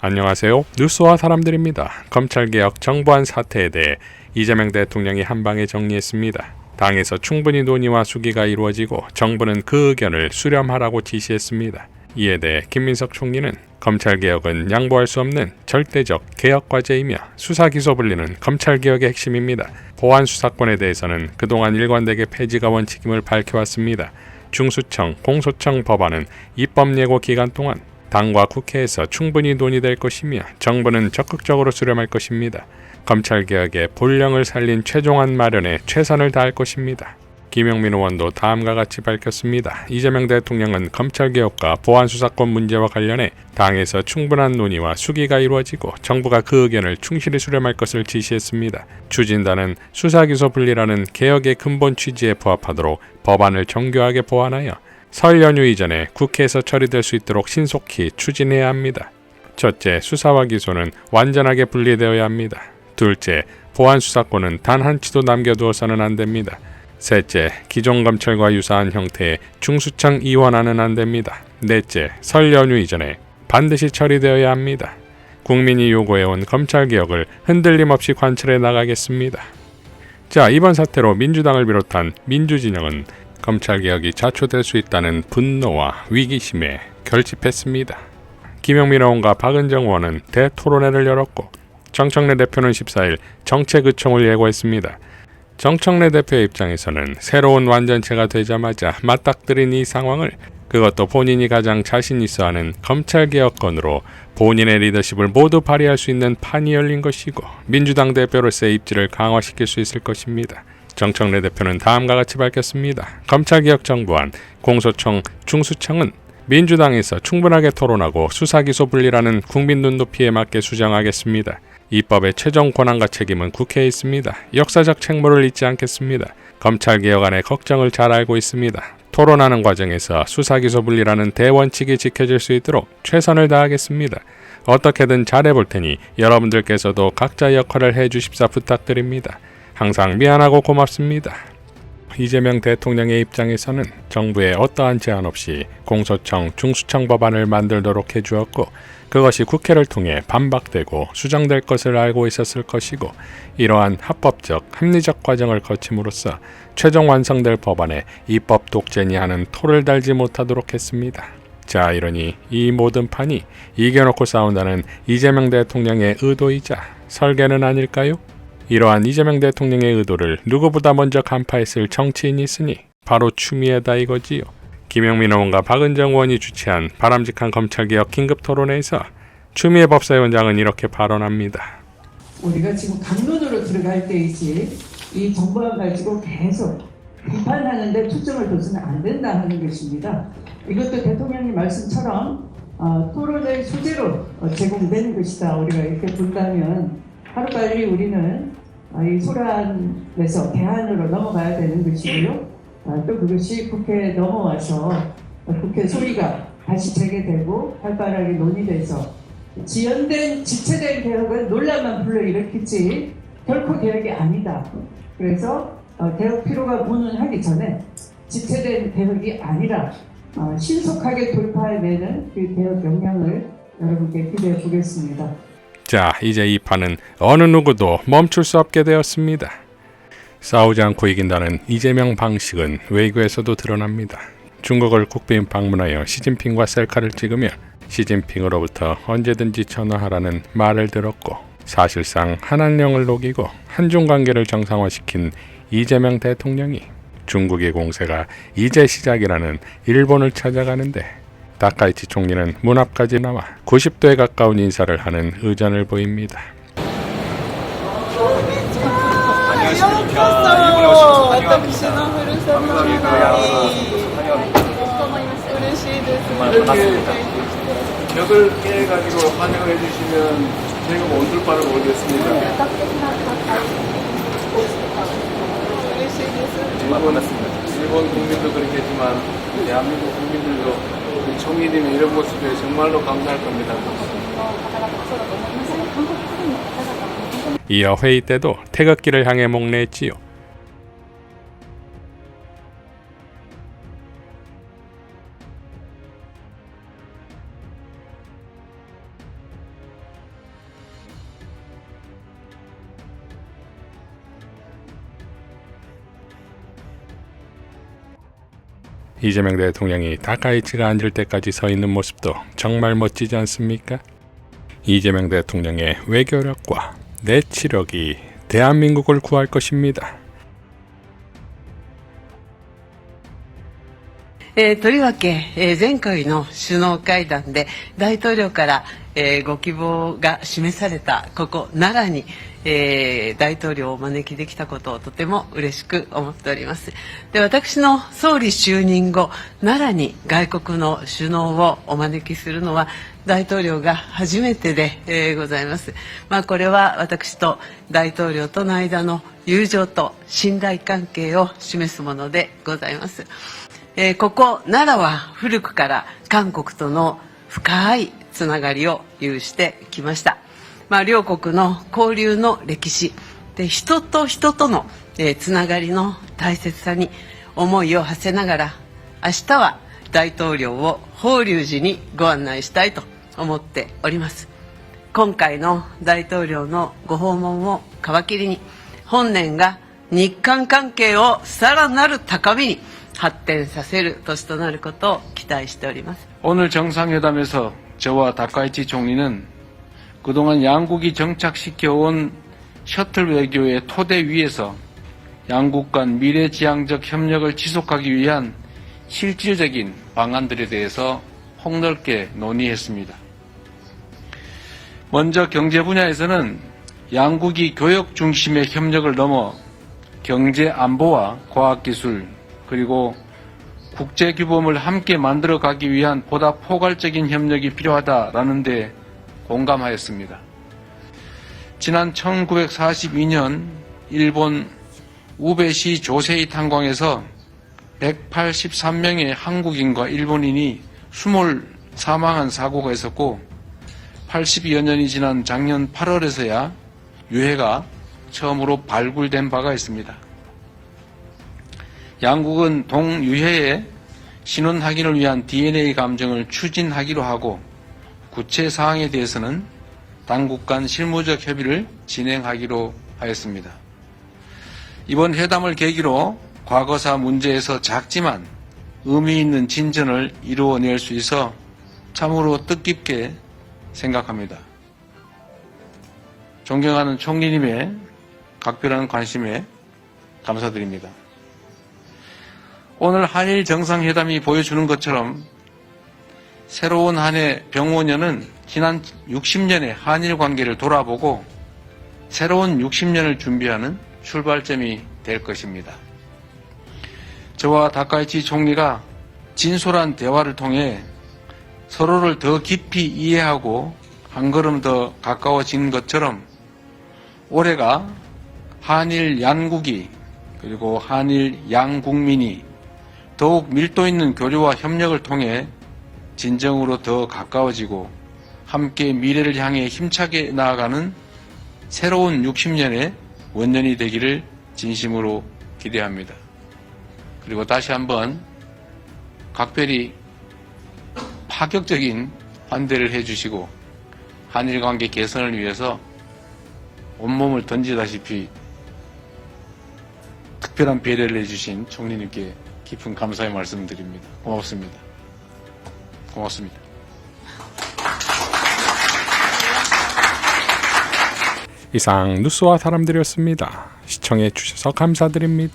안녕하세요. 뉴스와 사람들입니다. 검찰개혁 정부안 사태에 대해 이재명 대통령이 한방에 정리했습니다. 당에서 충분히 논의와 수기가 이루어지고 정부는 그 의견을 수렴하라고 지시했습니다. 이에 대해 김민석 총리는 검찰개혁은 양보할 수 없는 절대적 개혁과제이며 수사기소분리는 검찰개혁의 핵심입니다. 보안수사권에 대해서는 그동안 일관되게 폐지가 원칙임을 밝혀왔습니다. 중수청, 공소청 법안은 입법예고 기간 동안 당과 국회에서 충분히 논의될 것이며 정부는 적극적으로 수렴할 것입니다. 검찰개혁의 본령을 살린 최종안 마련에 최선을 다할 것입니다. 김영민 의원도 다음과 같이 밝혔습니다. 이재명 대통령은 검찰개혁과 보안수사권 문제와 관련해 당에서 충분한 논의와 수기가 이루어지고 정부가 그 의견을 충실히 수렴할 것을 지시했습니다. 추진단은 수사기소 분리라는 개혁의 근본 취지에 부합하도록 법안을 정교하게 보완하여 설 연휴 이전에 국회에서 처리될 수 있도록 신속히 추진해야 합니다. 첫째, 수사와 기소는 완전하게 분리되어야 합니다. 둘째, 보안수사권은 단 한치도 남겨두어서는 안 됩니다. 셋째, 기존 검찰과 유사한 형태의 중수청 이원화는 안 됩니다. 넷째, 설 연휴 이전에 반드시 처리되어야 합니다. 국민이 요구해온 검찰개혁을 흔들림 없이 관철해 나가겠습니다. 자, 이번 사태로 민주당을 비롯한 민주진영은 검찰개혁이 자초될 수 있다는 분노와 위기심에 결집했습니다. 김영민 의원과 박은정 의원은 대토론회를 열었고 정청래 대표는 14일 정책의총을 예고했습니다. 정청래 대표의 입장에서는 새로운 완전체가 되자마자 맞닥뜨린 이 상황을 그것도 본인이 가장 자신 있어하는 검찰개혁건으로 본인의 리더십을 모두 발휘할 수 있는 판이 열린 것이고 민주당 대표로서의 입지를 강화시킬 수 있을 것입니다. 정청래 대표는 다음과 같이 밝혔습니다. 검찰개혁 정부안, 공소청, 중수청은 민주당에서 충분하게 토론하고 수사기소 분리라는 국민 눈높이에 맞게 수정하겠습니다. 입법의 최종 권한과 책임은 국회에 있습니다. 역사적 책무를 잊지 않겠습니다. 검찰개혁안의 걱정을 잘 알고 있습니다. 토론하는 과정에서 수사기소 분리라는 대원칙이 지켜질 수 있도록 최선을 다하겠습니다. 어떻게든 잘해볼 테니 여러분들께서도 각자 역할을 해주십사 부탁드립니다. 항상 미안하고 고맙습니다. 이재명 대통령의 입장에서는 정부에 어떠한 제한 없이 공소청, 중수청 법안을 만들도록 해주었고 그것이 국회를 통해 반박되고 수정될 것을 알고 있었을 것이고 이러한 합법적, 합리적 과정을 거침으로써 최종 완성될 법안에 입법 독재니 하는 토를 달지 못하도록 했습니다. 자, 이러니 이 모든 판이 이겨놓고 싸운다는 이재명 대통령의 의도이자 설계는 아닐까요? 이러한 이재명 대통령의 의도를 누구보다 먼저 간파했을 정치인이 있으니 바로 추미애다 이거지요. 김영민 의원과 박은정 의원이 주최한 바람직한 검찰개혁 긴급토론회에서 추미애 법사위원장은 이렇게 발언합니다. 우리가 지금 강론으로 들어갈 때이지 이 정부안 가지고 계속 비판하는데 초점을 둬서는 안 된다 하는 것입니다. 이것도 대통령님 말씀처럼 토론의 소재로 제공되는 것이다. 우리가 이렇게 본다면 하루빨리 우리는 이 소란에서 대안으로 넘어가야 되는 것이고요. 또 그것이 국회에 넘어와서 국회 소리가 다시 재개되고 활발하게 논의돼서 지체된 개혁은 논란만 불러일으키지 결코 개혁이 아니다. 그래서 개혁 필요가 무능하기 전에 지체된 개혁이 아니라 신속하게 돌파해내는 그 개혁 역량을 여러분께 기대해 보겠습니다. 자, 이제 이 판은 어느 누구도 멈출 수 없게 되었습니다. 싸우지 않고 이긴다는 이재명 방식은 외교에서도 드러납니다. 중국을 국빈 방문하여 시진핑과 셀카를 찍으며 시진핑으로부터 언제든지 전화하라는 말을 들었고 사실상 한한령을 녹이고 한중 관계를 정상화시킨 이재명 대통령이 중국의 공세가 이제 시작이라는 일본을 찾아가는데 다카이치 총리는 문 앞까지 나와 90도에 가까운 인사를 하는 의전을 보입니다. 벽을 깨가지고 환영을 해주시면 제가 온줄 바를 모르겠습니다. 일본 국민도 그렇겠지만 대한민국 국민들도 총리님의 이런 모습에 정말로 감사할 겁니다. 이어 회의 때도 태극기를 향해 목례했지요. 이재명 대통령이 다카이치가 앉을 때까지 서 있는 모습도 정말 멋지지 않습니까? 이재명 대통령의 외교력과 내치력이 대한민국을 구할 것입니다. とりわけ、前回の首脳会談で大統領から、ご希望が示されたここ奈良に、大統領をお招きできたことをとても嬉しく思っております。で、私の総理就任後、奈良に外国の首脳をお招きするのは大統領が初めてで、ございます。これは私と大統領との間の友情と信頼関係を示すものでございます。ここ奈良は古くから韓国との深いつながりを有してきました。両国の交流の歴史で人と人との、つながりの大切さに思いを馳せながら、明日は大統領を法隆寺にご案内したいと思っております。今回の大統領のご訪問を皮切りに、本年が日韓関係をさらなる高みに発展させる年となることを期待しております。 오늘 정상회담에서 저와 다카이치 총리는 그동안 양국이 정착시켜온 셔틀 외교의 토대 위에서 양국 간 미래지향적 협력을 지속하기 위한 실질적인 방안들에 대해서 폭넓게 논의했습니다. 먼저 경제 분야에서는 양국이 교역 중심의 협력을 넘어 경제 안보와 과학기술 그리고 국제규범을 함께 만들어가기 위한 보다 포괄적인 협력이 필요하다라는 데 공감하였습니다. 지난 1942년 일본 우베시 조세이 탄광에서 183명의 한국인과 일본인이 수몰 사망한 사고가 있었고 80여 년이 지난 작년 8월에서야 유해가 처음으로 발굴된 바가 있습니다. 양국은 동유해의 신원 확인을 위한 DNA 감정을 추진하기로 하고 구체 사항에 대해서는 당국 간 실무적 협의를 진행하기로 하였습니다. 이번 회담을 계기로 과거사 문제에서 작지만 의미 있는 진전을 이루어낼 수 있어 참으로 뜻깊게 생각합니다. 존경하는 총리님의 각별한 관심에 감사드립니다. 오늘 한일 정상회담이 보여주는 것처럼 새로운 한 해 병오년은 지난 60년의 한일 관계를 돌아보고 새로운 60년을 준비하는 출발점이 될 것입니다. 저와 다카이치 총리가 진솔한 대화를 통해 서로를 더 깊이 이해하고 한 걸음 더 가까워진 것처럼 올해가 한일 양국이 그리고 한일 양국민이 더욱 밀도 있는 교류와 협력을 통해 진정으로 더 가까워지고 함께 미래를 향해 힘차게 나아가는 새로운 60년의 원년이 되기를 진심으로 기대합니다. 그리고 다시 한번 각별히 파격적인 환대를 해주시고 한일 관계 개선을 위해서 온몸을 던지다시피 특별한 배려를 해주신 총리님께 깊은 감사의 말씀드립니다. 고맙습니다. 고맙습니다. 이상 뉴스와 사람들이었습니다. 시청해 주셔서 감사드립니다.